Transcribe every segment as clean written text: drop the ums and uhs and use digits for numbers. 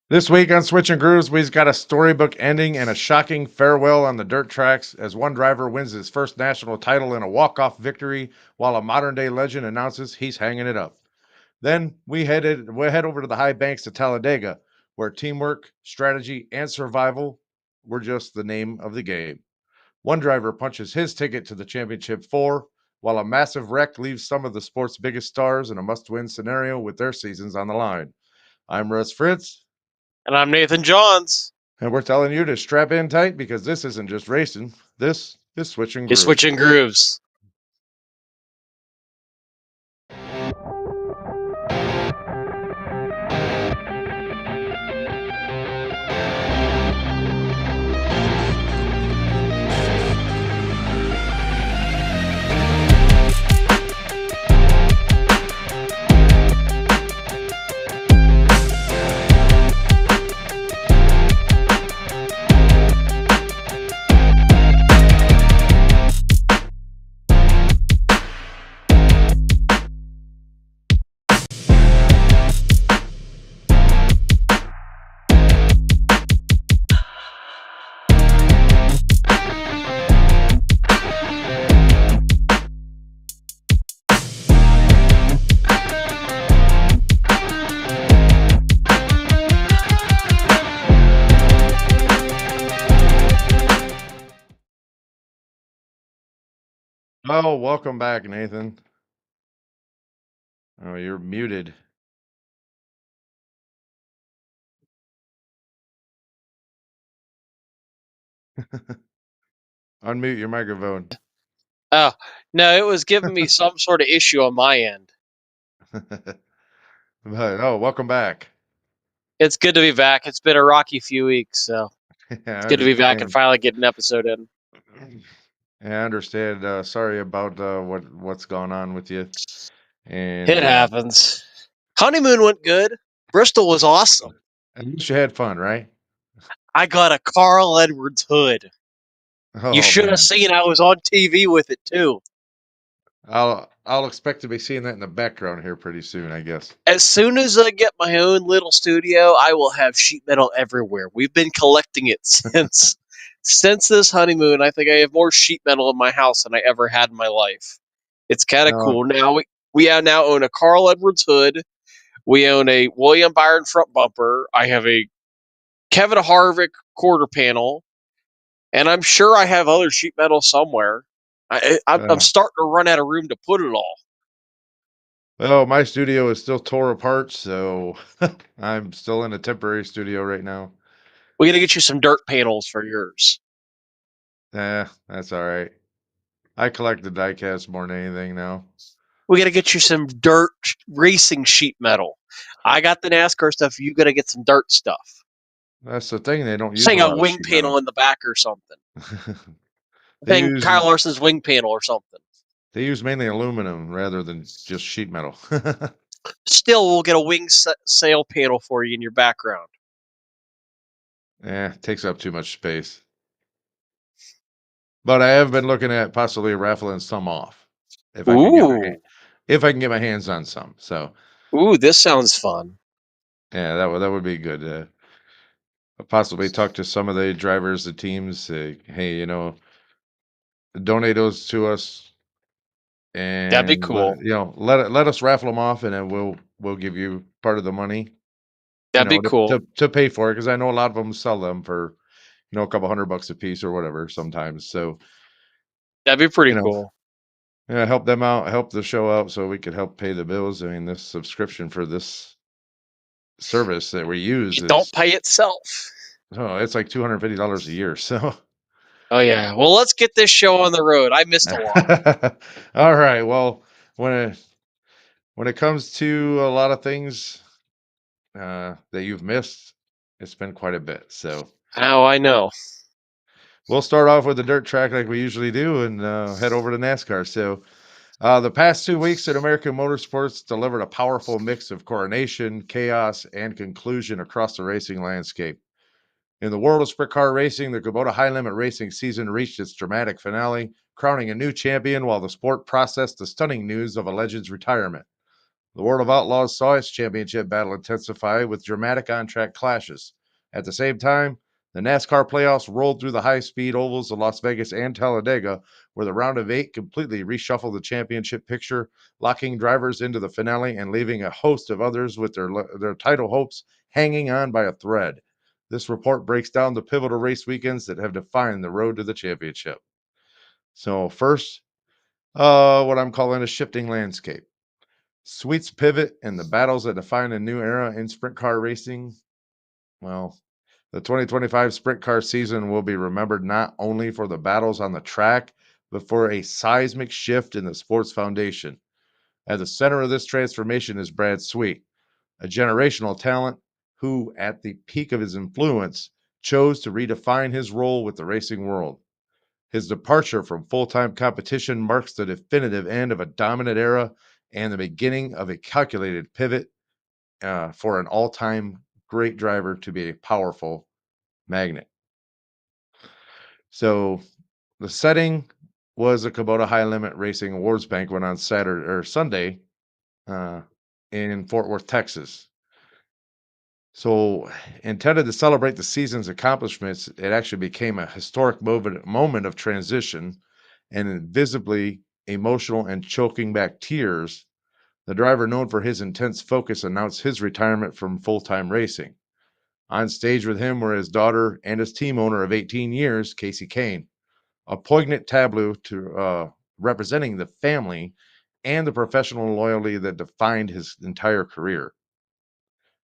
This week on Switchin Grooves, we've got a storybook ending and a shocking farewell on the dirt tracks as one driver wins his first national title in a walk-off victory while a modern-day legend announces he's hanging it up. Then we'll head over to the high banks of Talladega, where teamwork, strategy, and survival were just the name of the game. One driver punches his ticket to the championship four, while a massive wreck leaves some of the sport's biggest stars in a must-win scenario with their seasons on the line. I'm Russ Fritz. And I'm Nathan Johns. And we're telling you to strap in tight because this isn't just racing. This is Switching You're Grooves. switching grooves. Oh, welcome back, Nathan. Oh, you're muted. Unmute your microphone. Oh, no, it was giving me some sort of issue on my end. Welcome back. It's good to be back. It's been a rocky few weeks, so Yeah, it's good to be back and finally get an episode in. Yeah, I understand. Sorry about what's going on with you. And It happens. Honeymoon went good. Bristol was awesome. At least you had fun, right? I got a Carl Edwards hood. Oh, You should man. have seen I was on TV with it too. I'll expect to be seeing that in the background here pretty soon, I guess. As soon as I get my own little studio, I will have sheet metal everywhere. We've been collecting it since this honeymoon. I think I have more sheet metal in my house than I ever had in my life. It's kind of cool. Now we now own a Carl Edwards hood. We own a William Byron front bumper. I have a Kevin Harvick quarter panel, and I'm sure I have other sheet metal somewhere. I'm starting to run out of room to put it all. Well, my studio is still tore apart, so I'm still in a temporary studio right now. We got to get you some dirt panels for yours. That's all right. I collect the diecast more than anything now. We got to get you some dirt racing sheet metal. I got the NASCAR stuff. You got to get some dirt stuff. That's the thing. They don't use Saying a a lot of wing sheet panel metal. in the back or something. They Kyle Larson's wing panel or something. They use mainly aluminum rather than just sheet metal. Still, we'll get a wing sail panel for you in your background. It takes up too much space. But I have been looking at possibly raffling some off if I can get my hands on some. So, this sounds fun. Yeah, that would be good. Possibly talk to some of the drivers, the teams. Say, hey, donate those to us, and that'd be cool. Let us raffle them off, and then we'll give you part of the money. That'd be cool to pay for it, because I know a lot of them sell them for a couple $100 a piece or whatever sometimes. So that'd be pretty cool. Yeah, help them out, help the show out, so we could help pay the bills. I mean, this subscription for this service that we use don't pay itself. Oh, it's like $250 a year. So. Oh yeah. Well, let's get this show on the road. I missed a lot. All right. Well, when it comes to a lot of things that you've missed, it's been quite a bit. So. Oh, I know. We'll start off with the dirt track like we usually do and head over to NASCAR. So, the past 2 weeks at American Motorsports delivered a powerful mix of coronation, chaos, and conclusion across the racing landscape. In the world of sprint car racing, the Kubota High Limit Racing season reached its dramatic finale, crowning a new champion while the sport processed the stunning news of a legend's retirement. The World of Outlaws saw its championship battle intensify with dramatic on-track clashes. At the same time, the NASCAR playoffs rolled through the high-speed ovals of Las Vegas and Talladega, where the round of 8 completely reshuffled the championship picture, locking drivers into the finale and leaving a host of others with their title hopes hanging on by a thread. This report breaks down the pivotal race weekends that have defined the road to the championship. So first, what I'm calling a shifting landscape. Sweet's pivot and the battles that define a new era in sprint car racing. Well, the 2025 sprint car season will be remembered not only for the battles on the track, but for a seismic shift in the sport's foundation. At the center of this transformation is Brad Sweet, a generational talent who, at the peak of his influence, chose to redefine his role with the racing world. His departure from full-time competition marks the definitive end of a dominant era and the beginning of a calculated pivot for an all-time great driver to be a powerful magnet. So the setting was a Kubota High Limit Racing Awards banquet on Saturday or Sunday uh, in Fort Worth, Texas. So, intended to celebrate the season's accomplishments, it actually became a historic moment of transition and visibly emotional and choking back tears. The driver, known for his intense focus, announced his retirement from full time racing. On stage with him were his daughter and his team owner of 18 years, Casey Kane, a poignant tableau to representing the family and the professional loyalty that defined his entire career.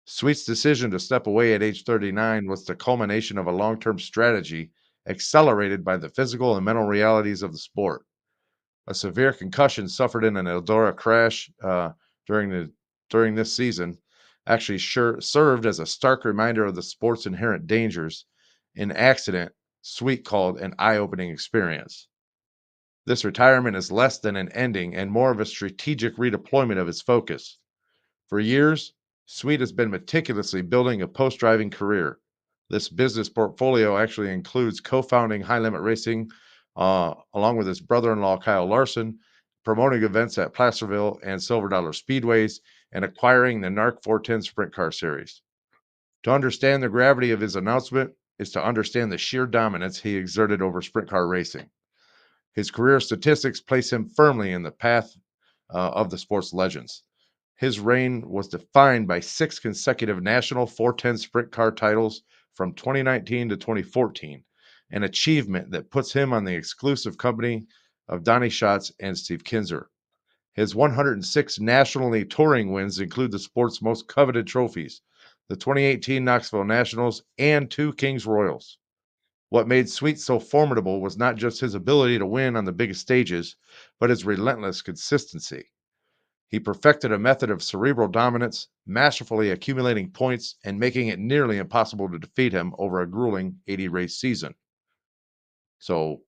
Sweet's decision to step away at age 39 was the culmination of a long term strategy accelerated by the physical and mental realities of the sport. A severe concussion suffered in an Eldora crash during the during this season actually served as a stark reminder of the sport's inherent dangers. An accident Sweet called an eye-opening experience. This retirement is less than an ending and more of a strategic redeployment of his focus. For years, Sweet has been meticulously building a post-driving career. This business portfolio actually includes co-founding High Limit Racing, along with his brother-in-law Kyle Larson, promoting events at Placerville and Silver Dollar Speedways, and acquiring the NARC 410 Sprint Car Series. To understand the gravity of his announcement is to understand the sheer dominance he exerted over sprint car racing. His career statistics place him firmly in the path of the sport's legends. His reign was defined by 6 consecutive national 410 sprint car titles from 2019 to 2014, an achievement that puts him on the exclusive company of Donnie Schatz and Steve Kinzer. His 106 nationally touring wins include the sport's most coveted trophies, the 2018 Knoxville Nationals and 2 Kings Royals. What made Sweet so formidable was not just his ability to win on the biggest stages, but his relentless consistency. He perfected a method of cerebral dominance, masterfully accumulating points and making it nearly impossible to defeat him over a grueling 80 race season. So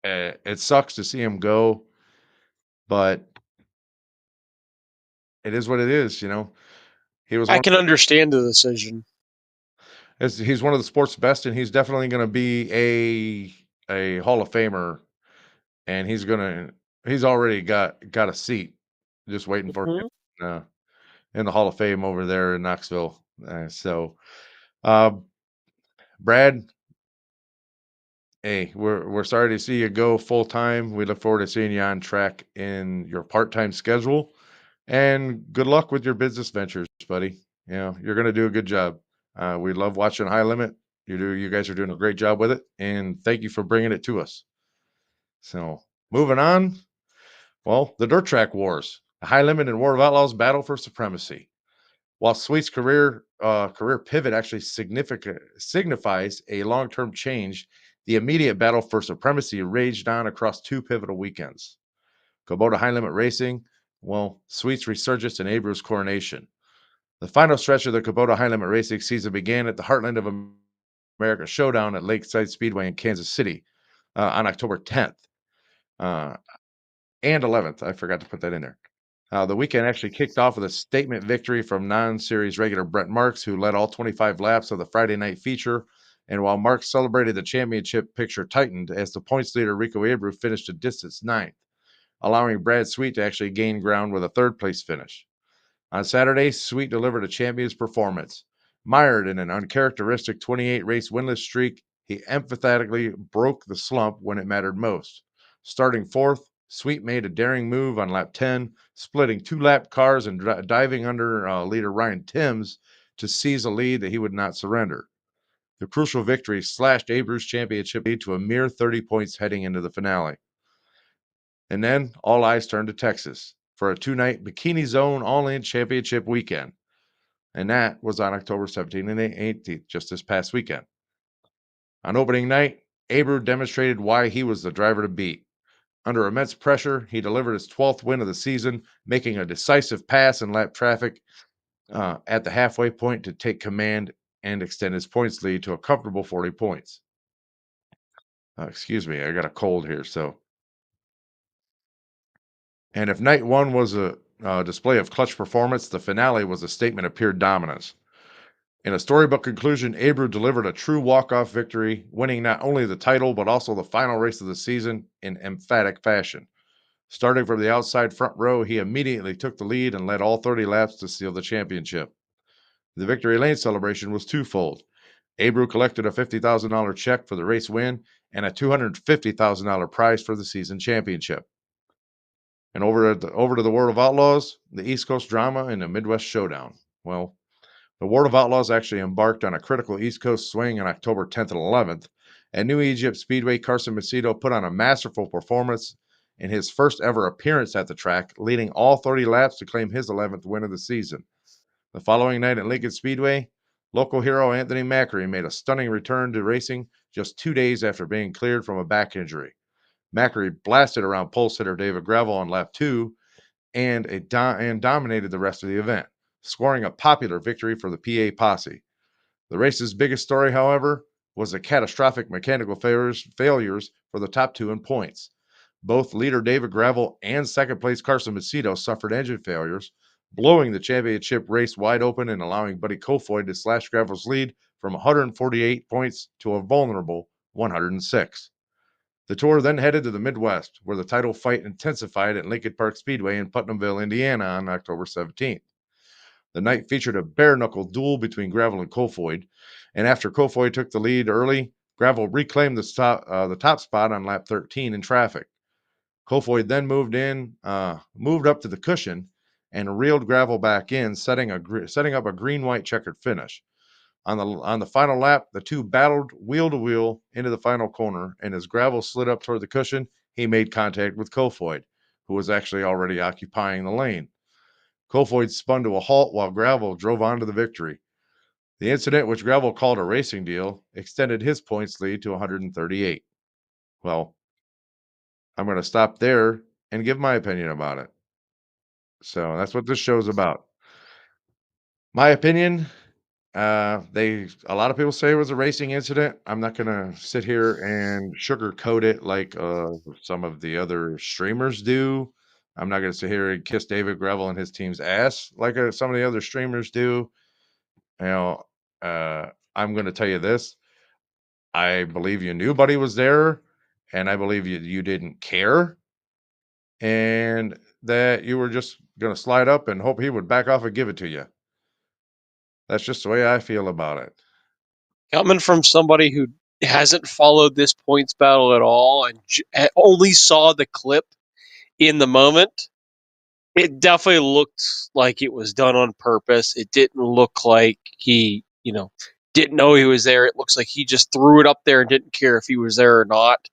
it sucks to see him go, but it is what it is, you know. He was I one can understand the decision. he's one of the sport's best, and he's definitely going to be a Hall of Famer, and he's already got a seat just waiting for Mhm. him in the Hall of Fame over there in Knoxville. Uh, Brad, hey, we're sorry to see you go full time. We look forward to seeing you on track in your part time schedule, and good luck with your business ventures, buddy. You know, you're going to do a good job. We love watching High Limit. You guys are doing a great job with it, and thank you for bringing it to us. So, moving on. Well, the dirt track wars, the High Limit and World of Outlaws battle for supremacy. While Sweet's career pivot actually signifies a long-term change, the immediate battle for supremacy raged on across 2 pivotal weekends. Kubota High Limit Racing, well, Sweet's resurgence and Abreu's coronation. The final stretch of the Kubota High Limit Racing season began at the Heartland of America Showdown at Lakeside Speedway in Kansas City on October 10th uh, and 11th. I forgot to put that in there. The weekend actually kicked off with a statement victory from non-series regular Brent Marks, who led all 25 laps of the Friday night feature. And while Marks celebrated, the championship picture tightened as the points leader Rico Abreu finished a distance ninth. allowing Brad Sweet to actually gain ground with a third place finish. On Saturday, Sweet delivered a champion's performance. Mired in an uncharacteristic 28 race winless streak, he emphatically broke the slump when it mattered most. Starting fourth, Sweet made a daring move on lap 10, splitting two lap cars and diving under leader Ryan Timms to seize a lead that he would not surrender. The crucial victory slashed Abreu's championship lead to a mere 30 points heading into the finale. And then all eyes turned to Texas for a two-night Bikini Zone All-In Championship weekend. And that was on October 17th and 18th, just this past weekend. On opening night, Abreu demonstrated why he was the driver to beat. Under immense pressure, he delivered his 12th win of the season, making a decisive pass in lap traffic at the halfway point to take command and extend his points lead to a comfortable 40 points. Excuse me, I got a cold here, so. And if night one was a display of clutch performance, the finale was a statement of pure dominance. In a storybook conclusion, Abreu delivered a true walk-off victory, winning not only the title but also the final race of the season in emphatic fashion. Starting from the outside front row, he immediately took the lead and led all 30 laps to seal the championship. The victory lane celebration was twofold. Abreu collected a $50,000 check for the race win and a $250,000 prize for the season championship. And over to the World of Outlaws, the East Coast drama and the Midwest showdown. Well, the World of Outlaws actually embarked on a critical East Coast swing on October 10th and 11th. At New Egypt Speedway, Carson Macedo put on a masterful performance in his first ever appearance at the track, leading all 30 laps to claim his 11th win of the season. The following night at Lincoln Speedway, local hero Anthony Macri made a stunning return to racing just 2 days after being cleared from a back injury. Macri blasted around pole sitter David Gravel on lap 2 and dominated the rest of the event, scoring a popular victory for the PA posse. The race's biggest story, however, was the catastrophic mechanical failures for the top two in points. Both leader David Gravel and second place Carson Macedo suffered engine failures, blowing the championship race wide open and allowing Buddy Kofoid to slash Gravel's lead from 148 points to a vulnerable 106. The tour then headed to the Midwest, where the title fight intensified at Lincoln Park Speedway in Putnamville, Indiana on October 17th. The night featured a bare-knuckle duel between Gravel and Kofoid, and after Kofoid took the lead early, Gravel reclaimed the top spot on lap 13 in traffic. Kofoid then moved up to the cushion, and reeled Gravel back in, setting up a green-white checkered finish. On the final lap, the two battled wheel to wheel into the final corner, and as Gravel slid up toward the cushion, he made contact with Kofoid, who was actually already occupying the lane. Kofoid spun to a halt while Gravel drove on to the victory. The incident, which Gravel called a racing deal, extended his points lead to 138. Well, I'm going to stop there and give my opinion about it. So that's what this show's about. My opinion, a lot of people say it was a racing incident. I'm not gonna sit here and sugarcoat it like some of the other streamers do. I'm not gonna sit here and kiss David Gravel and his team's ass like some of the other streamers do. You know, I'm gonna tell you this. I believe you knew Buddy was there, and I believe you didn't care, and that you were just gonna slide up and hope he would back off and give it to you. That's just the way I feel about it. Coming from somebody who hasn't followed this points battle at all and only saw the clip in the moment, it definitely looked like it was done on purpose. It didn't look like he, didn't know he was there. It looks like he just threw it up there and didn't care if he was there or not.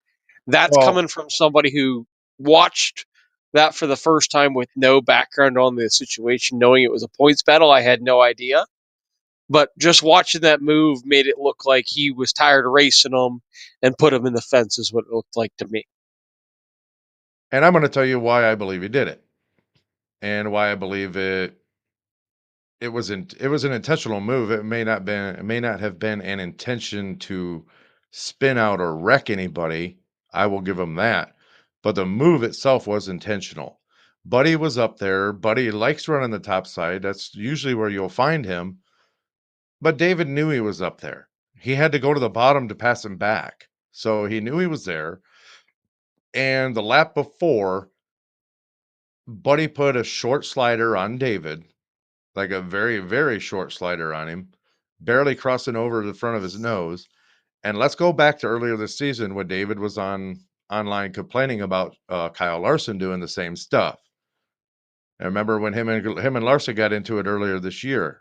That's Well, coming from somebody who watched that for the first time with no background on the situation, knowing it was a points battle. I had no idea. But just watching that move made it look like he was tired of racing them and put him in the fence, is what it looked like to me. and I'm gonna tell you why I believe he did it. And why I believe it was an intentional move. It may not have been an intention to spin out or wreck anybody. I will give him that. But the move itself was intentional. Buddy was up there. Buddy likes running the top side. That's usually where you'll find him. But David knew he was up there. He had to go to the bottom to pass him back. So he knew he was there. And the lap before, Buddy put a short slider on David, like a very, very short slider on him, barely crossing over the front of his nose. And let's go back to earlier this season when David was online complaining about Kyle Larson doing the same stuff. I remember when him and Larson got into it earlier this year.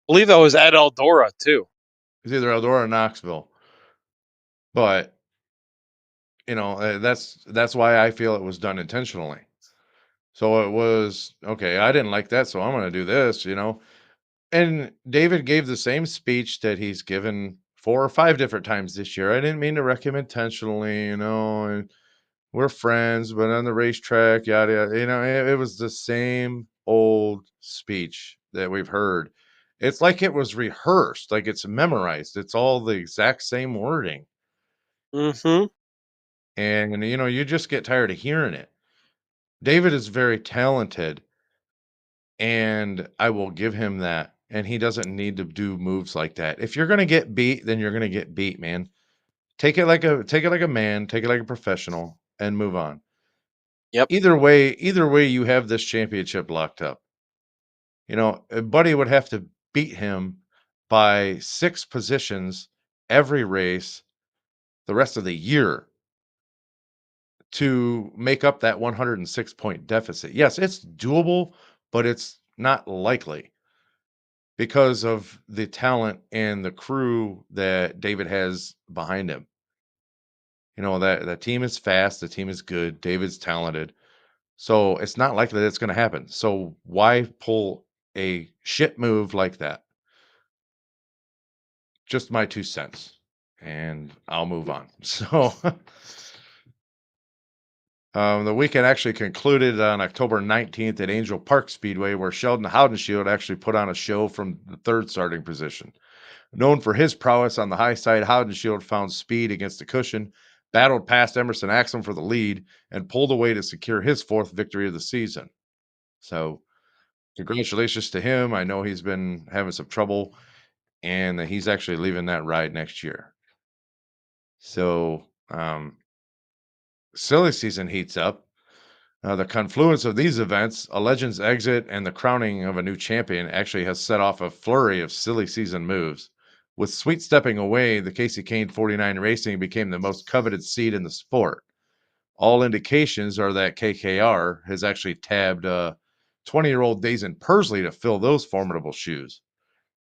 I believe that was at Eldora too. It's either Eldora or Knoxville. But that's why I feel it was done intentionally. So it was okay. I didn't like that, so I'm going to do this. And David gave the same speech that he's given 4 or 5 different times this year. I didn't mean to wreck him intentionally, and we're friends, but on the racetrack, yada yada. It was the same old speech that we've heard. It's like it was rehearsed, like it's memorized. It's all the exact same wording. Mm-hmm. And you just get tired of hearing it. David is very talented, and I will give him that. And he doesn't need to do moves like that. If you're gonna get beat, then you're gonna get beat, man. Take it like a man, take it like a professional, and move on. Yep. Either way, you have this championship locked up. Buddy would have to beat him by 6 positions every race the rest of the year to make up that 106-point deficit. Yes, it's doable, but it's not likely because of the talent and the crew that David has behind him. That team is fast, the team is good, David's talented. So it's not likely that's going to happen. So why pull a shit move like that? Just my 2 cents, and I'll move on. So the weekend actually concluded on October 19th at Angel Park Speedway, where Sheldon Haudenschild actually put on a show from the 3rd starting position. Known for his prowess on the high side, Haudenschild found speed against the cushion, battled past Emerson Axel for the lead, and pulled away to secure his 4th victory of the season. So congratulations to him. I know he's been having some trouble, and that he's actually leaving that ride next year. So silly season heats up. The confluence of these events, a legend's exit, and the crowning of a new champion actually has set off a flurry of silly season moves. With Sweet stepping away, the Casey Kane 49 Racing became the most coveted seat in the sport. All indications are that KKR has actually tabbed 20-year-old Dazen Pursley to fill those formidable shoes.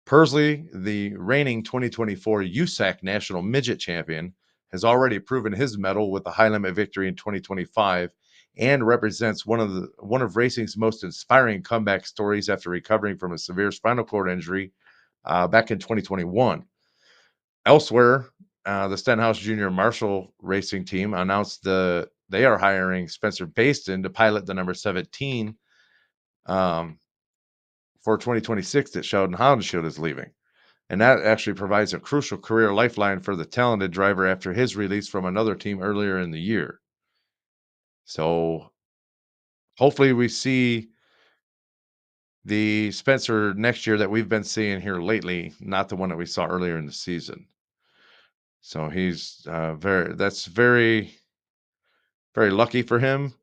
Pursley, the reigning 2024 USAC National Midget Champion, has already proven his mettle with the high limit victory in 2025 and represents one of racing's most inspiring comeback stories after recovering from a severe spinal cord injury back in 2021. Elsewhere, the Stenhouse Junior Marshall Racing Team announced they are hiring Spencer Baston to pilot the number 17 for 2026 that Sheldon Haudenschild is leaving. And that actually provides a crucial career lifeline for the talented driver after his release from another team earlier in the year. So hopefully we see the Spencer next year that we've been seeing here lately, not the one that we saw earlier in the season. So he's very, very lucky for him.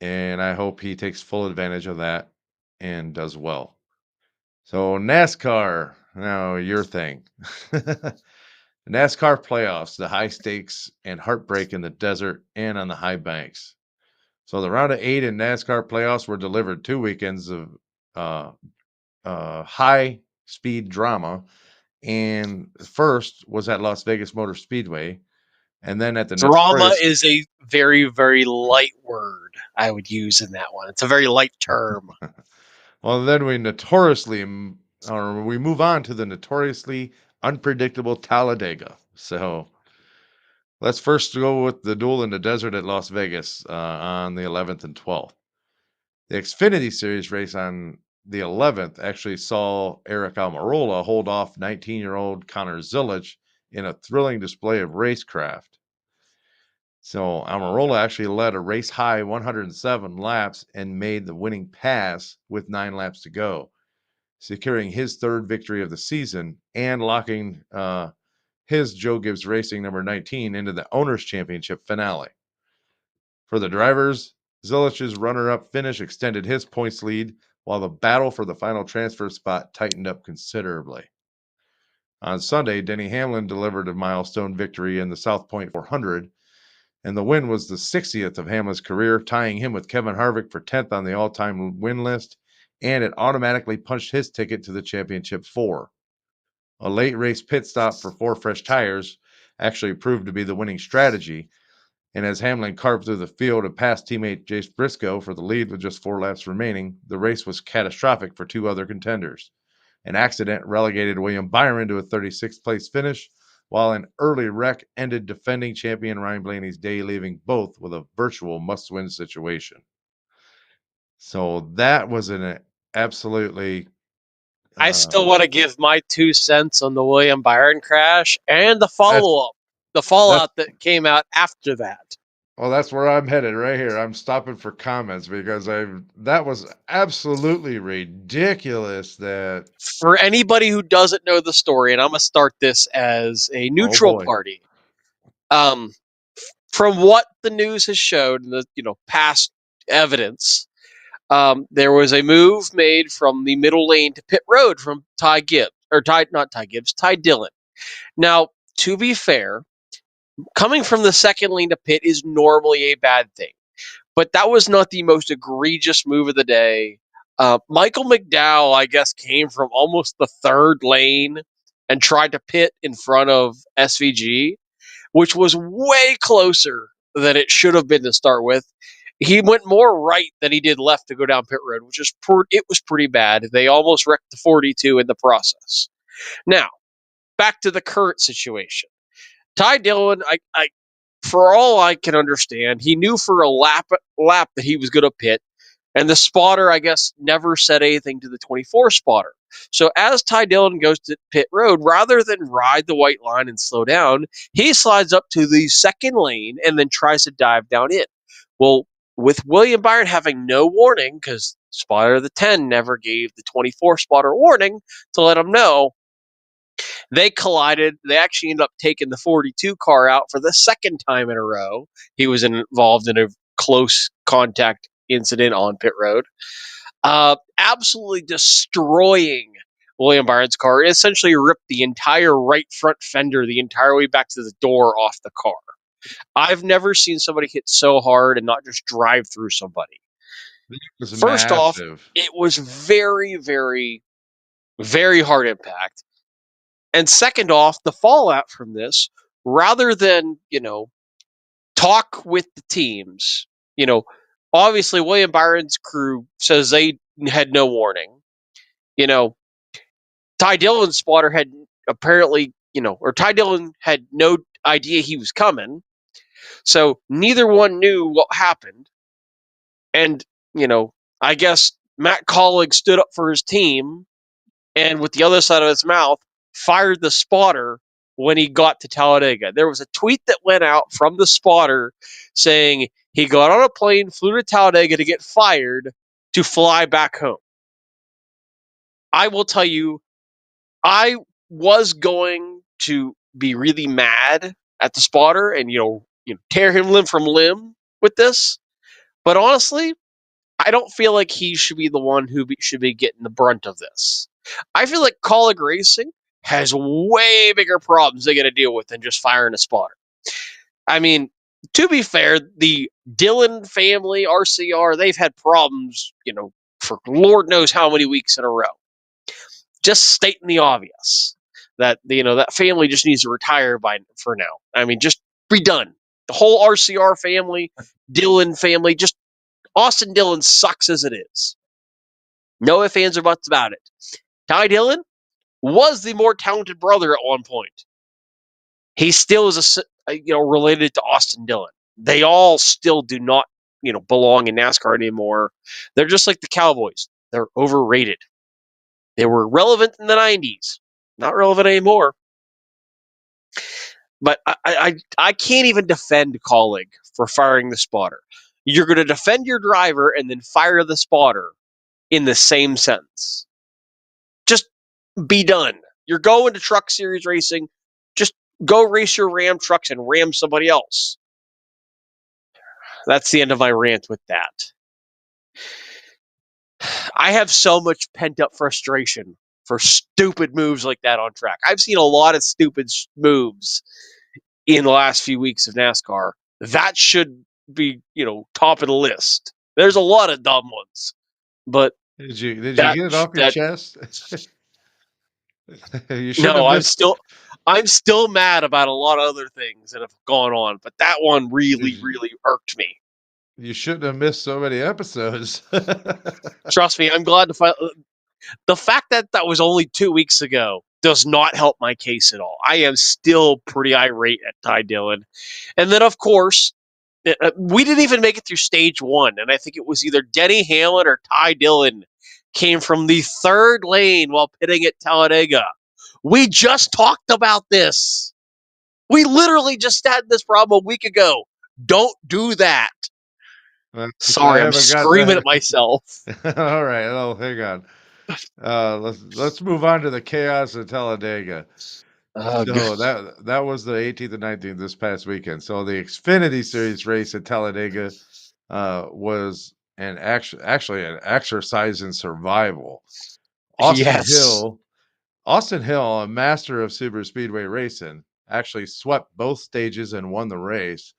And I hope he takes full advantage of that and does well. So NASCAR, now your thing. NASCAR playoffs, the high stakes and heartbreak in the desert and on the high banks. So the round of 8 in NASCAR playoffs were delivered 2 weekends of high speed drama. And first was at Las Vegas Motor Speedway, and then at the Drama notorious. is a very, very light word I would use in that one. It's a very light term. Well, then we move on to the notoriously unpredictable Talladega. So let's first go with the duel in the desert at Las Vegas on the 11th and 12th. The Xfinity Series race on the 11th actually saw Eric Almirola hold off 19-year-old Connor Zilisch in a thrilling display of racecraft. So Almirola actually led a race high 107 laps and made the winning pass with 9 laps to go, securing his 3rd victory of the season and locking his Joe Gibbs Racing number 19 into the Owners' Championship finale. For the drivers, Zilich's runner-up finish extended his points lead, while the battle for the final transfer spot tightened up considerably. On Sunday, Denny Hamlin delivered a milestone victory in the South Point 400, and the win was the 60th of Hamlin's career, tying him with Kevin Harvick for 10th on the all-time win list, and it automatically punched his ticket to the championship 4. A late race pit stop for 4 fresh tires actually proved to be the winning strategy, and as Hamlin carved through the field and passed teammate Chase Briscoe for the lead with just 4 laps remaining, the race was catastrophic for 2 other contenders. An accident relegated William Byron to a 36th place finish, while an early wreck ended defending champion Ryan Blaney's day, leaving both with a virtual must-win situation. So that was an absolutely I still want to give my 2 cents on the William Byron crash and the follow-up, the fallout that came out after that. Well, that's where I'm headed right here. I'm stopping for comments because that was absolutely ridiculous that For anybody who doesn't know the story, and I'm going to start this as a neutral party. From what the news has showed, the past evidence, there was a move made from the middle lane to pit road from Ty Dillon. Now, to be fair, coming from the second lane to pit is normally a bad thing, but that was not the most egregious move of the day. Michael McDowell, I guess, came from almost the third lane and tried to pit in front of SVG, which was way closer than it should have been to start with. He went more right than he did left to go down pit road, which is it was pretty bad. They almost wrecked the 42 in the process. Now, back to the current situation. Ty Dillon, I for all I can understand, he knew for a lap that he was going to pit, and the spotter, I guess, never said anything to the 24 spotter. So as Ty Dillon goes to pit road, rather than ride the white line and slow down, he slides up to the second lane and then tries to dive down in. Well, with William Byron having no warning, because spotter of the 10 never gave the 24 spotter warning to let him know, they collided. They actually ended up taking the 42 car out for the second time in a row. He was involved in a close contact incident on pit road, absolutely destroying William Byron's car. It essentially ripped the entire right front fender the entire way back to the door off the car. I've never seen somebody hit so hard and not just drive through somebody. First off, it was very, very, very hard impact. And second off, the fallout from this, rather than, talk with the teams, obviously William Byron's crew says they had no warning. Ty Dillon's spotter had apparently, or Ty Dillon had no idea he was coming. So neither one knew what happened. And, I guess Matt Collig stood up for his team and with the other side of his mouth fired the spotter when he got to Talladega. There was a tweet that went out from the spotter saying he got on a plane, flew to Talladega to get fired to fly back home. I will tell you, I was going to be really mad at the spotter and, tear him limb from limb with this. But honestly, I don't feel like he should be the one who should be getting the brunt of this. I feel like Colleague Racing has way bigger problems they got to deal with than just firing a spotter. I mean, to be fair, the Dillon family, RCR, they've had problems, for Lord knows how many weeks in a row. Just stating the obvious that, that family just needs to retire for now. I mean, just be done. The whole RCR family, Dillon family, just Austin Dillon sucks as it is. No ifs, ands, or buts about it. Ty Dillon was the more talented brother at one point. He still is related to Austin Dillon. They all still do not, belong in NASCAR anymore. They're just like the Cowboys. They're overrated. They were relevant in the 90s. Not relevant anymore. But I can't even defend Colleague for firing the spotter. You're going to defend your driver and then fire the spotter in the same sentence. Just be done. You're going to Truck Series racing. Just go race your Ram trucks and ram somebody else. That's the end of my rant with that. I have so much pent-up frustration for stupid moves like that on track. I've seen a lot of stupid moves in the last few weeks of NASCAR. That should be, top of the list. There's a lot of dumb ones, but Did you get that it off your that chest? You shouldn't no, have I'm missed. still mad about a lot of other things that have gone on, but that one really, really irked me. You shouldn't have missed so many episodes. Trust me, I'm glad to find the fact that that was only 2 weeks ago does not help my case at all. I am still pretty irate at Ty Dillon. And then, of course, we didn't even make it through stage one. And I think it was either Denny Hamlin or Ty Dillon came from the third lane while pitting at Talladega. We just talked about this. We literally just had this problem a week ago. Don't do that. Sorry, I'm screaming at myself. All right. Oh, hang on. Let's move on to the chaos of Talladega. So that was the 18th and 19th this past weekend. So the Xfinity Series race at Talladega was actually an exercise in survival. Yes. Austin Hill, a master of super speedway racing, actually swept both stages and won the race.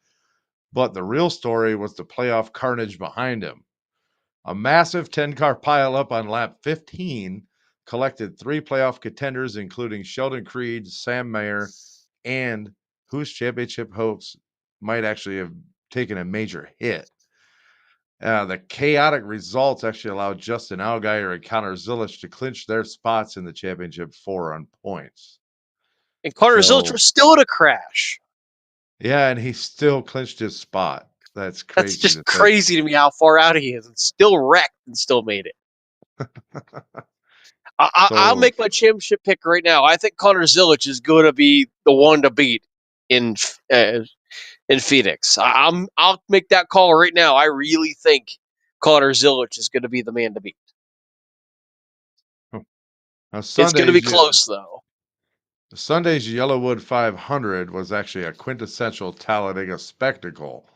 But the real story was the playoff carnage behind him. A massive 10-car pileup on lap 15 collected 3 playoff contenders, including Sheldon Creed, Sam Mayer, and whose championship hopes might actually have taken a major hit. The chaotic results actually allowed Justin Allgaier and Connor Zilisch to clinch their spots in the championship 4 on points. And Connor Zilisch was still in a crash. Yeah, and he still clinched his spot. That's crazy. That's just crazy to me how far out he is and still wrecked and still made it. I'll make my championship pick right now. I think Connor Zilisch is going to be the one to beat in Phoenix. I'll make that call right now. I really think Connor Zilisch is going to be the man to beat. It's going to be close, though. Sunday's Yellowwood 500 was actually a quintessential Talladega spectacle.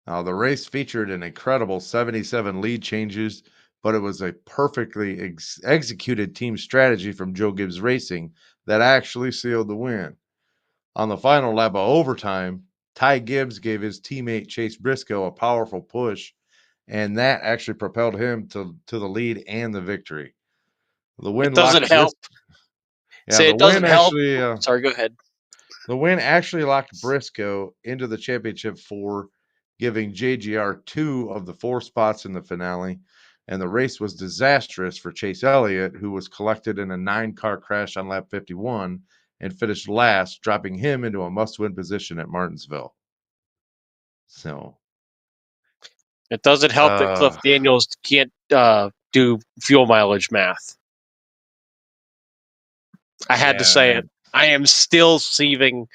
The race featured an incredible 77 lead changes, but it was a perfectly executed team strategy from Joe Gibbs Racing that actually sealed the win. On the final lap of overtime, Ty Gibbs gave his teammate Chase Briscoe a powerful push, and that actually propelled him to the lead and the victory. The win it doesn't help. It doesn't help. Sorry, go ahead. The win actually locked Briscoe into the championship 4, giving JGR 2 of the 4 spots in the finale, and the race was disastrous for Chase Elliott, who was collected in a 9-car crash on lap 51 and finished last, dropping him into a must-win position at Martinsville. So it doesn't help that Cliff Daniels can't do fuel mileage math. I had to say it. I am still seething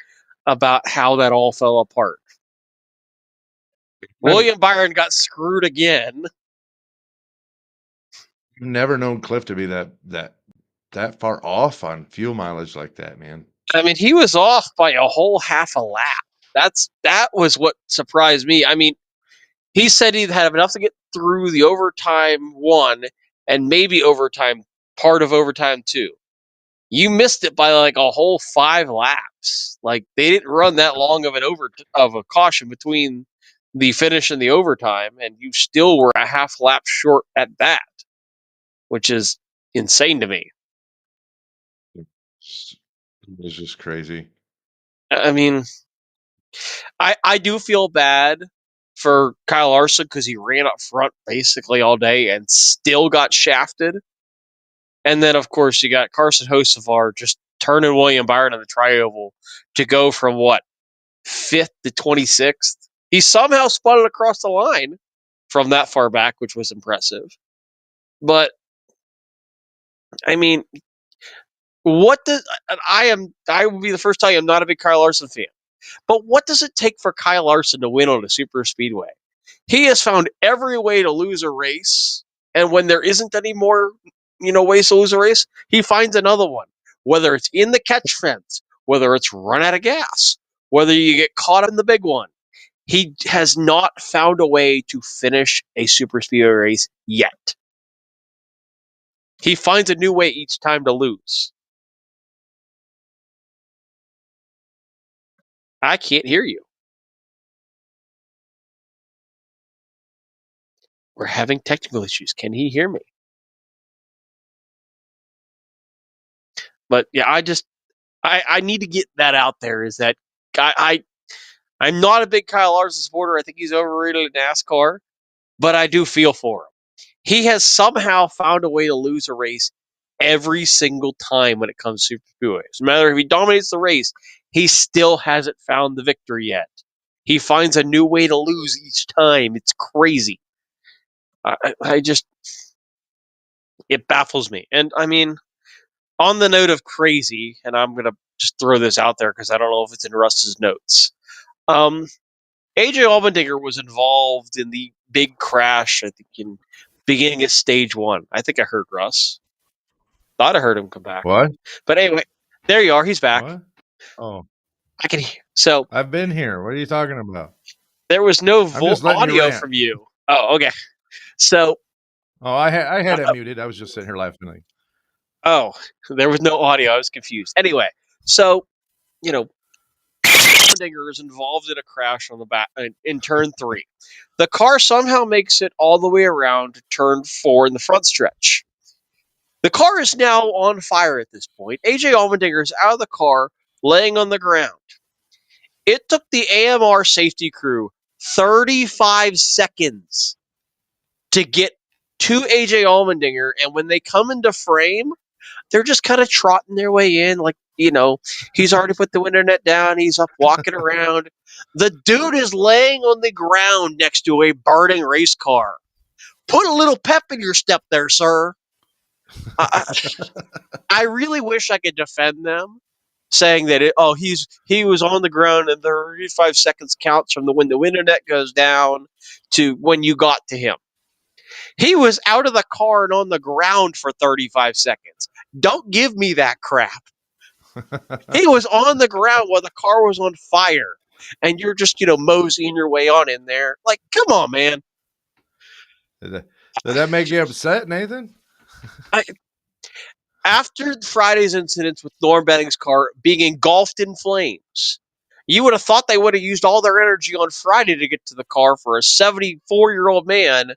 about how that all fell apart. William Byron got screwed again. Never known Cliff to be that far off on fuel mileage like that, man. I mean, he was off by a whole half a lap. That was what surprised me. I mean, he said he'd have enough to get through the overtime 1 and maybe part of overtime 2. You missed it by like a whole 5 laps. Like they didn't run that long of a caution between the finish and the overtime, and you still were a half lap short at that, which is insane to me. It was just crazy. I mean, I do feel bad for Kyle Larson because he ran up front basically all day and still got shafted. And then, of course, you got Carson Hocevar just turning William Byron on the tri-oval to go from 5th to 26th. He somehow spun it across the line from that far back, which was impressive. But I mean, I would be the first time I'm not a big Kyle Larson fan. But what does it take for Kyle Larson to win on a super speedway? He has found every way to lose a race, and when there isn't any more, ways to lose a race, he finds another one. Whether it's in the catch fence, whether it's run out of gas, whether you get caught up in the big one, He has not found a way to finish a super speedway race yet. He finds a new way each time to lose. I can't hear you. We're having technical issues. Can he hear me? But yeah, I need to get that out there. Is that I'm not a big Kyle Larson supporter. I think he's overrated in NASCAR, but I do feel for him. He has somehow found a way to lose a race every single time when it comes to super speedways. No matter if he dominates the race, he still hasn't found the victory yet. He finds a new way to lose each time. It's crazy. I just, it baffles me. And I mean, on the note of crazy, and I'm going to just throw this out there because I don't know if it's in Russ's notes. AJ Allmendinger was involved in the big crash, I think, in beginning of stage 1. I think I heard Russ. Thought I heard him come back. What? But anyway, there you are. He's back. What? Oh, I can hear. So I've been here. What are you talking about? there was no just letting you audio rant. from you. Oh, okay. So, Oh, I had it muted. I was just sitting here laughing. Like, oh, there was no audio. I was confused. Anyway, so, you know, Allmendinger is involved in a crash on the back in turn 3. The car somehow makes it all the way around to turn 4 in the front stretch. The car is now on fire at this point. AJ Allmendinger is out of the car, laying on the ground. It took the AMR safety crew 35 seconds to get to AJ Allmendinger, and when they come into frame, they're just kind of trotting their way in, like, you know, he's already put the internet down, he's up walking around. The dude is laying on the ground next to a burning race car. Put a little pep in your step there, sir. I really wish I could defend them, saying that he was on the ground and 35 seconds counts from when the internet goes down to when you got to him. He was out of the car and on the ground for 35 seconds. Don't give me that crap. He was on the ground while the car was on fire, and you're just, moseying your way on in there. Like, come on, man. did that make you upset, Nathan? After Friday's incidents with Norm Benning's car being engulfed in flames, you would have thought they would have used all their energy on Friday to get to the car for a 74-year-old man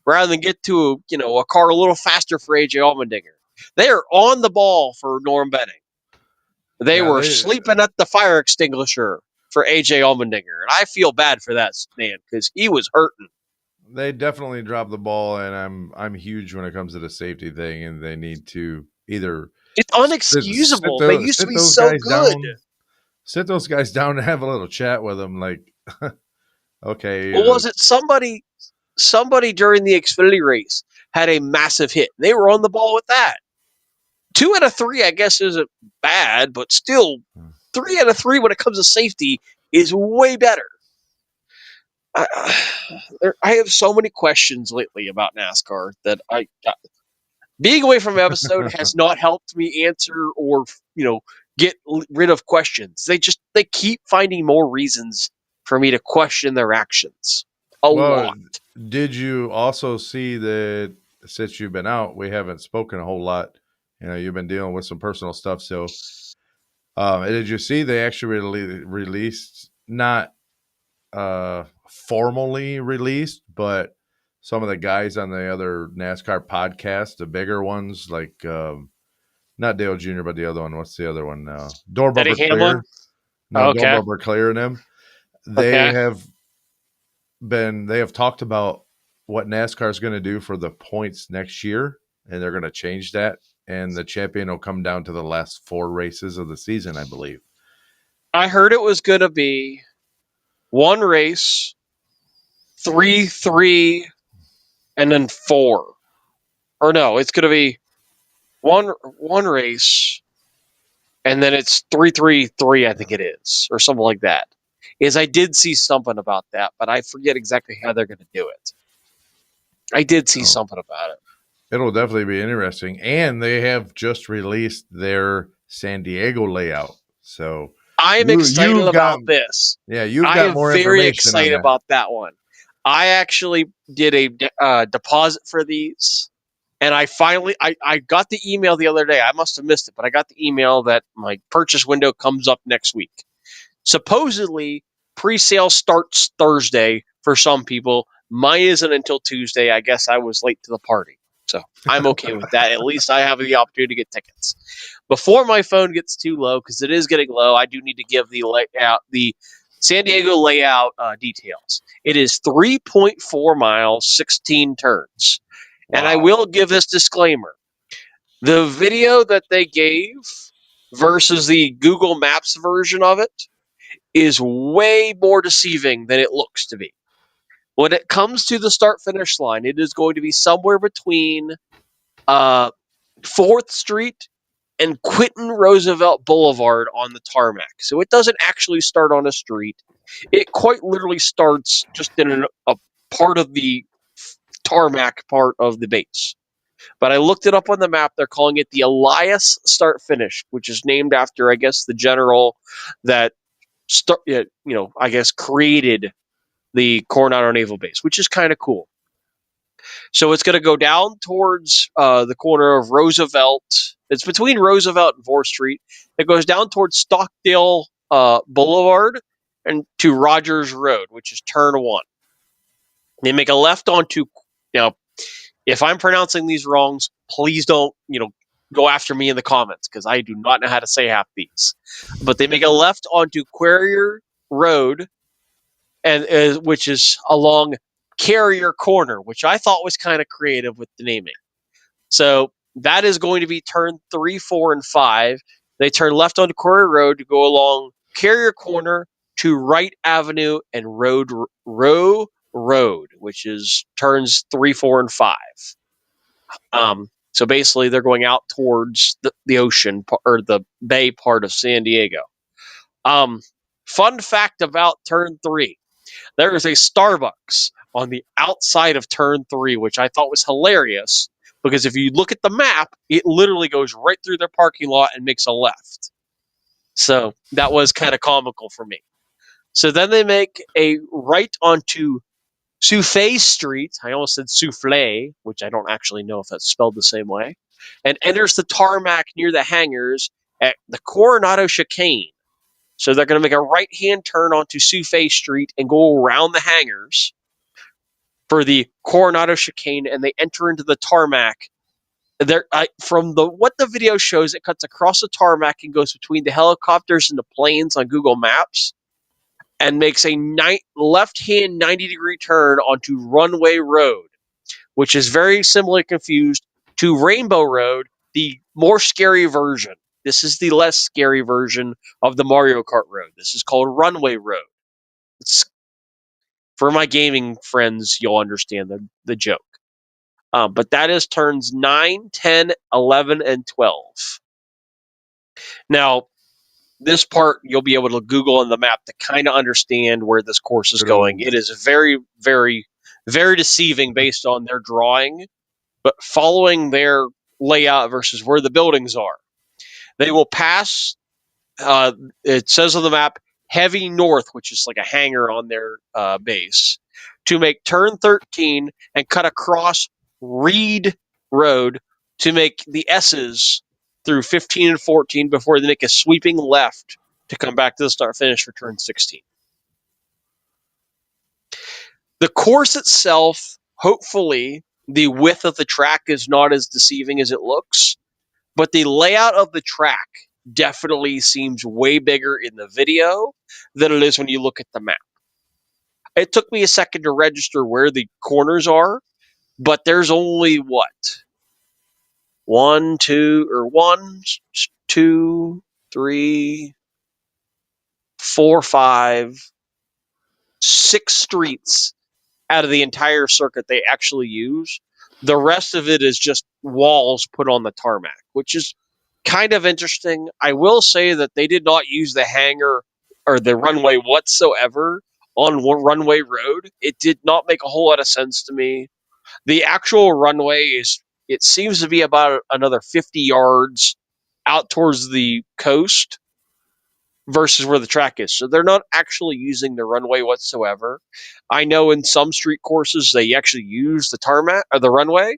rather than get to a car a little faster for AJ Allmendinger. They are on the ball for Norm Benning. They were sleeping at the fire extinguisher for AJ Allmendinger, and I feel bad for that man because he was hurting. They definitely dropped the ball, and I'm huge when it comes to the safety thing, and they need to either. It's unexcusable. They used to be so good. Sit those guys down and have a little chat with them. Like, okay. Well, was it somebody during the Xfinity race had a massive hit? They were on the ball with that. 2 out of 3, I guess, isn't bad, but still, 3 out of 3 when it comes to safety is way better. I have so many questions lately about NASCAR that being away from episode has not helped me answer or get rid of questions. They keep finding more reasons for me to question their actions. A lot. Did you also see that since you've been out, we haven't spoken a whole lot? You've been dealing with some personal stuff. So, did you see they actually released, not formally released, but some of the guys on the other NASCAR podcasts, the bigger ones, like not Dale Jr., but the other one. What's the other one? Door Bumper Clear. No, Door Bumper Clear and them. They have talked about what NASCAR is going to do for the points next year, and they're going to change that. And the champion will come down to the last 4 races of the season, I believe. I heard it was going to be 1 race, 3-3, and then 4. Or no, it's going to be one race, and then it's 3-3-3, I think it is, or something like that. I did see something about that, but I forget exactly how they're going to do it. I did see something about it. It'll definitely be interesting. And they have just released their San Diego layout. So I am excited about this. Yeah, you've I got am more very information on excited that. about that one. I actually did a deposit for these, and I finally I got the email the other day. I must have missed it, but I got the email that my purchase window comes up next week. Supposedly, pre-sale starts Thursday for some people. Mine isn't until Tuesday. I guess I was late to the party. So I'm okay with that. At least I have the opportunity to get tickets. Before my phone gets too low, because it is getting low, I do need to give the San Diego layout details. It is 3.4 miles, 16 turns. And I will give this disclaimer. The video that they gave versus the Google Maps version of it is way more deceiving than it looks to be. When it comes to the start-finish line, it is going to be somewhere between 4th Street and Quentin Roosevelt Boulevard on the tarmac. So it doesn't actually start on a street. It quite literally starts just in a part of the tarmac part of the base. But I looked it up on the map. They're calling it the Elias Start Finish, which is named after, I guess, the general that created the Coronado Naval Base, which is kind of cool. So it's going to go down towards the corner of Roosevelt. It's between Roosevelt and 4th Street. It goes down towards Stockdale Boulevard and to Rogers Road, which is turn 1. They make a left onto, now, if I'm pronouncing these wrongs, please don't, go after me in the comments because I do not know how to say half these. But they make a left onto Quarrier Road, and which is along Carrier Corner, which I thought was kind of creative with the naming. So that is going to be turn 3, 4, and 5. They turn left onto Quarrier Road to go along Carrier Corner to Wright Avenue and Row Road, which is turns 3, 4, and 5. So basically, they're going out towards the ocean or the bay part of San Diego. Fun fact about turn 3. There is a Starbucks on the outside of turn 3, which I thought was hilarious because if you look at the map, it literally goes right through their parking lot and makes a left. So that was kind of comical for me. So then they make a right onto Souffle Street. I almost said souffle, which I don't actually know if that's spelled the same way, and enters the tarmac near the hangars at the Coronado Chicane. So they're going to make a right-hand turn onto Souffle Street and go around the hangars for the Coronado Chicane, and they enter into the tarmac. From what the video shows, it cuts across the tarmac and goes between the helicopters and the planes on Google Maps and makes a left-hand 90-degree turn onto Runway Road, which is very similarly confused to Rainbow Road, the more scary version. This is the less scary version of the Mario Kart Road. This is called Runway Road. For my gaming friends, you'll understand the joke. But that is turns 9, 10, 11, and 12. Now, this part you'll be able to Google on the map to kind of understand where this course is going. It is very, very, very deceiving based on their drawing, but following their layout versus where the buildings are. They will pass, it says on the map, heavy north, which is like a hangar on their base, to make turn 13 and cut across Reed Road to make the S's through 15 and 14 before they make a sweeping left to come back to the start finish for turn 16. The course itself, hopefully, the width of the track is not as deceiving as it looks, but the layout of the track definitely seems way bigger in the video than it is when you look at the map. It took me a second to register where the corners are, but there's only one, two, three, 4, 5, 6 streets out of the entire circuit they actually use. The rest of it is just walls put on the tarmac, which is kind of interesting. I will say that they did not use the hangar or the runway whatsoever on Runway Road. It did not make a whole lot of sense to me. The actual runway it seems to be about another 50 yards out towards the coast versus where the track is. So they're not actually using the runway whatsoever. I know in some street courses they actually use the tarmac or the runway,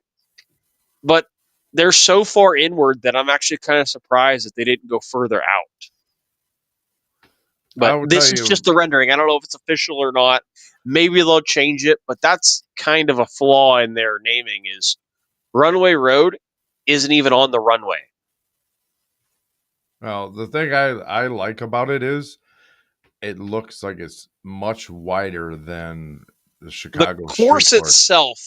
but they're so far inward that I'm actually kind of surprised that they didn't go further out. I But will tell this is just the you, rendering. I don't know if it's official or not. Maybe they'll change it, but that's kind of a flaw in their naming is Runway Road isn't even on the runway. well, the thing I like about it is it looks like it's much wider than the The Chicago street course course. itself,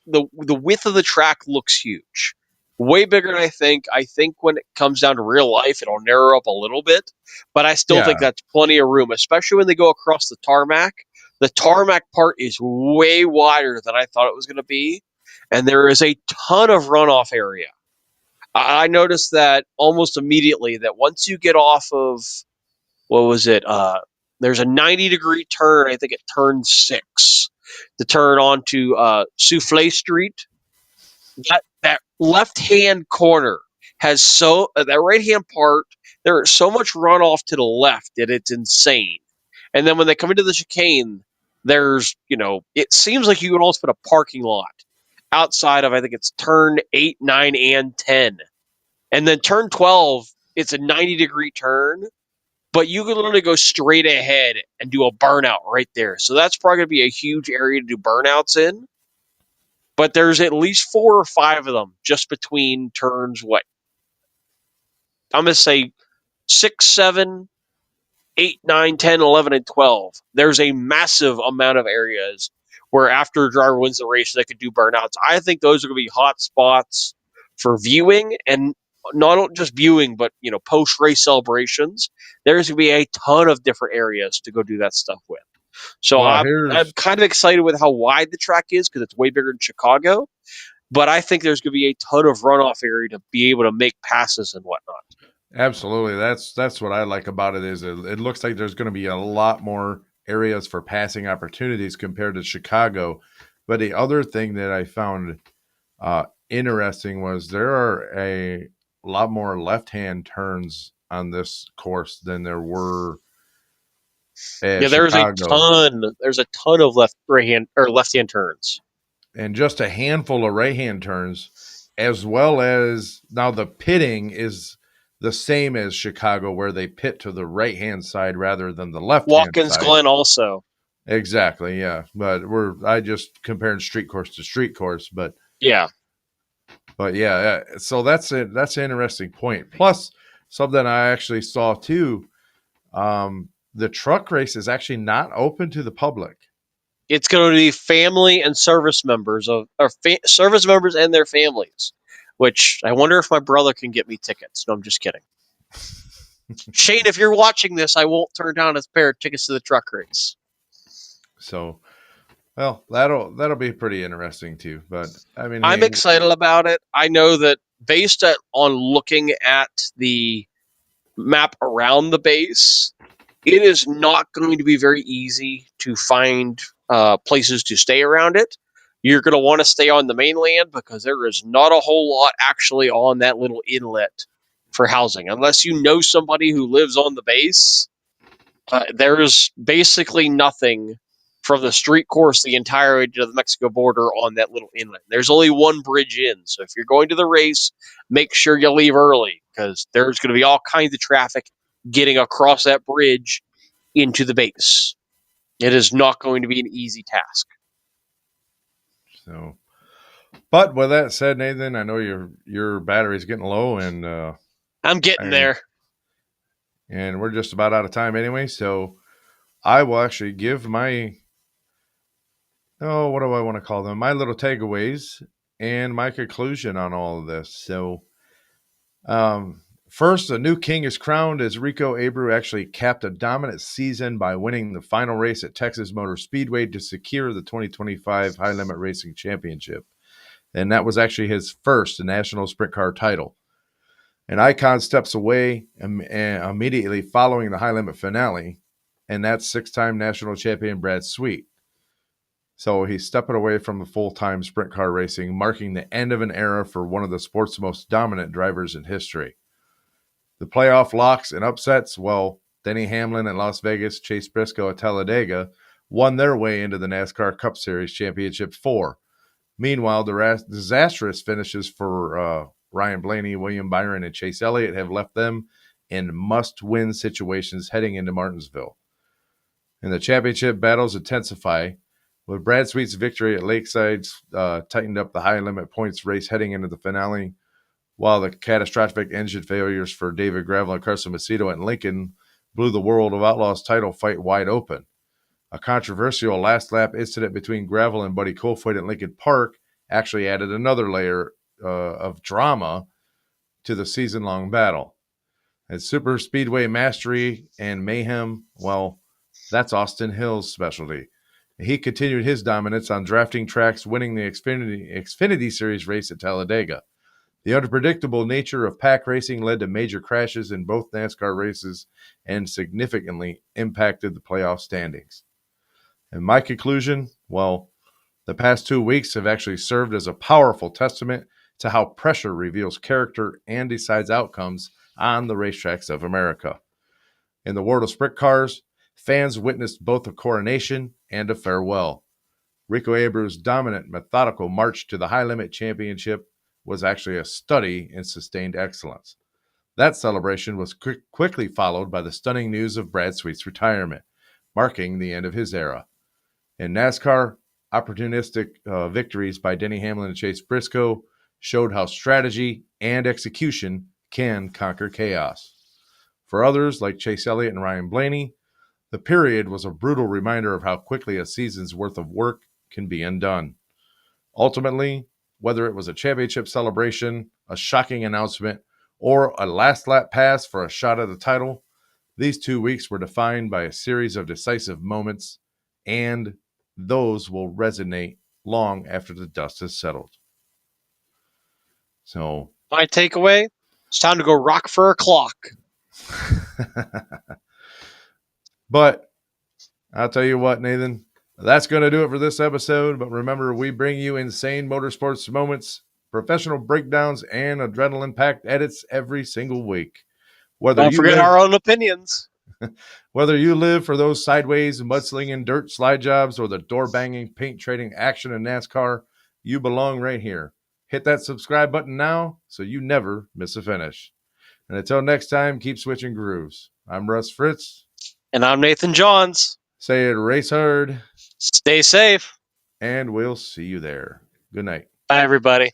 the width of the track looks huge. Way bigger than I think. I think when it comes down to real life, it'll narrow up a little bit, but I still think Yeah. that's plenty of room, especially when they go across the tarmac. The tarmac part is way wider than I thought it was going to be, and there is a ton of runoff area. I noticed that almost immediately that once you get off of what was it? There's a 90-degree turn. I think it turns 6 to turn onto Souffle Street. That left hand corner has that right hand part. There is so much runoff to the left that it's insane. And then when they come into the chicane, there's it seems like you could almost put a parking lot outside of I think it's turn 8, 9, and 10. And then turn 12, it's a 90-degree turn, but you can literally go straight ahead and do a burnout right there. So that's probably going to be a huge area to do burnouts in. But there's at least 4 or 5 of them just between turns, I'm going to say 6, 7, 8, 9, 10, 11, and 12. There's a massive amount of areas where after a driver wins the race, they could do burnouts. I think those are going to be hot spots for viewing, and not just viewing, but post-race celebrations. There's going to be a ton of different areas to go do that stuff with. So Well, I'm kind of excited with how wide the track is because it's way bigger than Chicago. But I think there's going to be a ton of runoff area to be able to make passes and whatnot. absolutely. That's what I like about it is it looks like there's going to be a lot more areas for passing opportunities compared to Chicago. But the other thing that I found interesting was there are a lot more left-hand turns on this course than there were at Yeah, Chicago, there's a ton of left hand turns. and just a handful of right-hand turns, as well as now the pitting is the same as Chicago, where they pit to the right-hand side rather than the left-hand Watkins side. Glen also. Exactly, yeah. But I just compared street course to street course, but Yeah. yeah. So that's it. That's an interesting point. Plus, something I actually saw too. The truck race is actually not open to the public. It's going to be family and service members service members and their families, which I wonder if my brother can get me tickets. No, I'm just kidding. Shane, if you're watching this, I won't turn down a pair of tickets to the truck race. So, well, that'll be pretty interesting too. But I mean, I'm hey, excited about it. I know that based on looking at the map around the base, it is not going to be very easy to find places to stay around it. You're going to want to stay on the mainland because there is not a whole lot actually on that little inlet for housing. Unless you know somebody who lives on the base, there's basically nothing from the street course the entire way to the Mexico border on that little inlet. There's only one bridge in. So if you're going to the race, make sure you leave early because there's going to be all kinds of traffic getting across that bridge into the base. It is not going to be an easy task. so. But with that said, Nathan, I know your battery's getting low, and I'm getting there. And we're just about out of time anyway. So I will actually give my what do I want to call them? My little takeaways and my conclusion on all of this. So, first, a new king is crowned as Rico Abreu actually capped a dominant season by winning the final race at Texas Motor Speedway to secure the 2025 High Limit Racing Championship. And that was actually his first national sprint car title. An icon steps away immediately following the High Limit finale, and that's six-time national champion Brad Sweet. So he's stepping away from the full-time sprint car racing, marking the end of an era for one of the sport's most dominant drivers in history. The playoff locks and upsets, well, Denny Hamlin at Las Vegas, Chase Briscoe at Talladega won their way into the NASCAR Cup Series Championship 4. Meanwhile, the disastrous finishes for Ryan Blaney, William Byron, and Chase Elliott have left them in must-win situations heading into Martinsville. And the championship battles intensify, with Brad Sweet's victory at Lakeside tightened up the high limit points race heading into the finale, while the catastrophic engine failures for David Gravel and Carson Macedo at Lincoln blew the World of Outlaws title fight wide open. A controversial last lap incident between Gravel and Buddy Kofoid at Lincoln Park actually added another layer of drama to the season-long battle. And Super Speedway mastery and mayhem, well, that's Austin Hill's specialty. He continued his dominance on drafting tracks, winning the Xfinity Series race at Talladega. The unpredictable nature of pack racing led to major crashes in both NASCAR races and significantly impacted the playoff standings. And my conclusion, well, the past 2 weeks have actually served as a powerful testament to how pressure reveals character and decides outcomes on the racetracks of America. In the world of sprint cars, fans witnessed both a coronation and a farewell. Rico Abreu's dominant, methodical march to the High Limit Championship was actually a study in sustained excellence. That celebration was quickly followed by the stunning news of Brad Sweet's retirement, marking the end of his era. In NASCAR, opportunistic victories by Denny Hamlin and Chase Briscoe showed how strategy and execution can conquer chaos. For others, like Chase Elliott and Ryan Blaney, the period was a brutal reminder of how quickly a season's worth of work can be undone. Ultimately, whether it was a championship celebration, a shocking announcement, or a last lap pass for a shot at the title, these 2 weeks were defined by a series of decisive moments, and those will resonate long after the dust has settled. So, my takeaway, it's time to go rock for a clock. But I'll tell you what, Nathan, that's going to do it for this episode. But remember, we bring you insane motorsports moments, professional breakdowns, and adrenaline-packed edits every single week. Don't forget our own opinions. Whether you live for those sideways, mudslinging dirt slide jobs, or the door-banging, paint-trading action in NASCAR, you belong right here. Hit that subscribe button now so you never miss a finish. And until next time, keep switching grooves. I'm Russ Fritz. And I'm Nathan Johns. Say it, race hard. Stay safe. And we'll see you there. Good night. Bye, everybody.